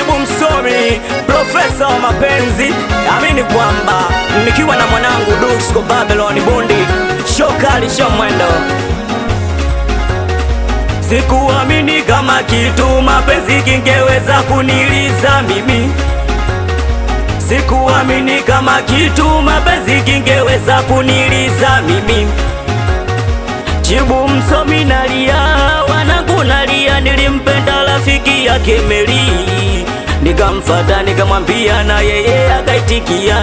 Jibu msomi, profesa wa mapenzi. Amini kwamba nikiwa na mwanangu Dusko Babylon Bundi, shokali show mwendo. Sikuamini kama kitu mapenzi kingeweza kuniliza mimi. Sikuamini kama kitu mapenzi kingeweza kuniliza mimi. Jibu msomi nalia, wanangu nalia, nilimpenda rafiki yake Meli. Nikamfata nikamwambia na yeye akaitikia,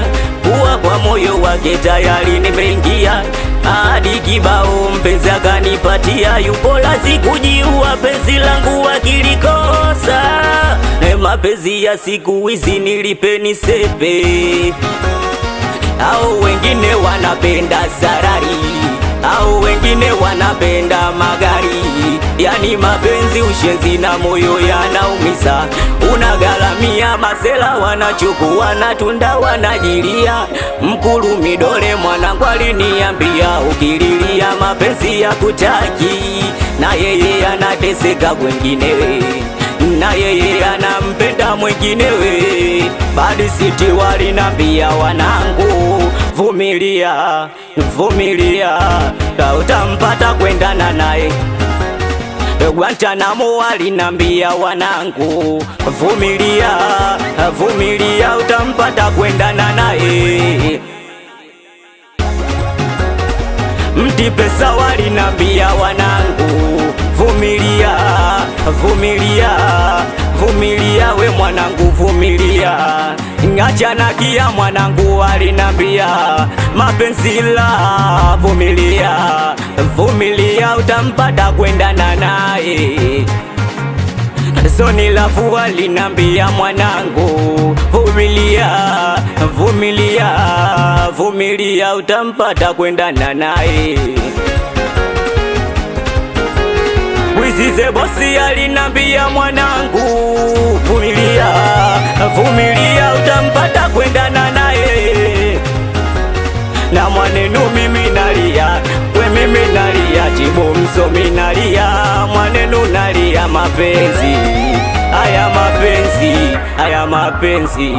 kuwa kwa moyo wake tayari nimeingia. Hadi kibao mpenzi akanipatia, yupo lazi kujiua penzi langu akilikosa. Mapenzi ya siku hizi nilipeni sepe, au wengine wanapenda sarari, au wengine wanapenda magari. Yani mapenzi ushenzi na moyo yanaumiza. Unagalamia masela wanachukua na tunda wanajilia. Mkulu midole mwanangu aliniambia, ukililia mapenzi ya kutaki, na yeye anateseka kwenginewe, na yeye anampenda mwenginewe. Badi City walinambia wanangu, vumilia, vumilia, utampata kwendana naye. Guantanamo walinambia wanangu, vumilia, vumilia, utampata kwendana naye. Mti Pesa walinambia wanangu, vumilia, vumilia, vumilia, we mwanangu vumilia. Ngachana kia mwanangu walinambia, mapenzi la vumilia, vumilia, utampata kwendana naye. Soni Lafu walinambia mwanangu, vumilia, vumilia, vumilia, utampata kwendana naye. Wizize Bosi alinambia mwanangu, vumilia, vumilia, utampata kwendana naye. Na mwanenu mimi nalia, we mimi nalia, Jibu msomi nalia, mwanenu nalia. Mapenzi haya, mapenzi haya, mapenzi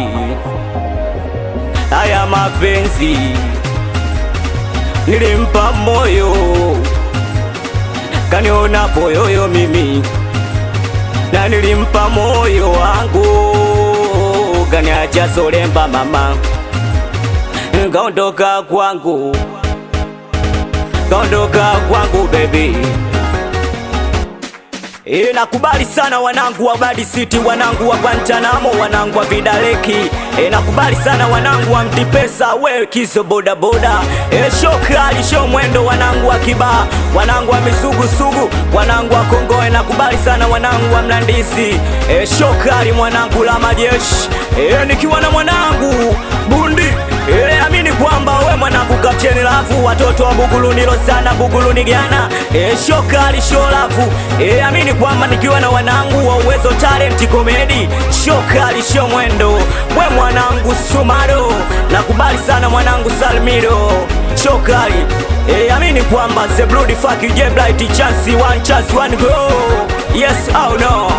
haya, mapenzi nilimpa moyo, kaniona boyoyo mimi, na nilimpa moyo wangu, kaniacha solemba mama. Kaondoka kwangu, kaondoka kwangu baby. Nakubali sana wanangu wa Badi City, wanangu wa Guantanamo, wanangu wa Vidaleki. Nakubali sana wanangu wa Mti Pesa, we Kizo boda boda. Shokali show mwendo, wanangu wa Kiba, wanangu wa Misugusugu, wanangu wa Kongoe. Nakubali sana wanangu wa Mlandizi. Shokali mwanangu la majeshi. Nikiwa na mwanangu Bundi. Amini kwamba we mwanangu Kapteni Lafu, watoto wa Buguluni Losana, Buguluni Gana. Shokali show Lafu. Amini kwamba nikiwa na wanangu wa Uwezo Talent Comedy. Shokali show mwendo, we mwanangu Sumaro. Nakubali sana mwanangu Salmido. Shokali. Amini kwamba The Blood Fuck J Blight, chance one go. Yes, oh no.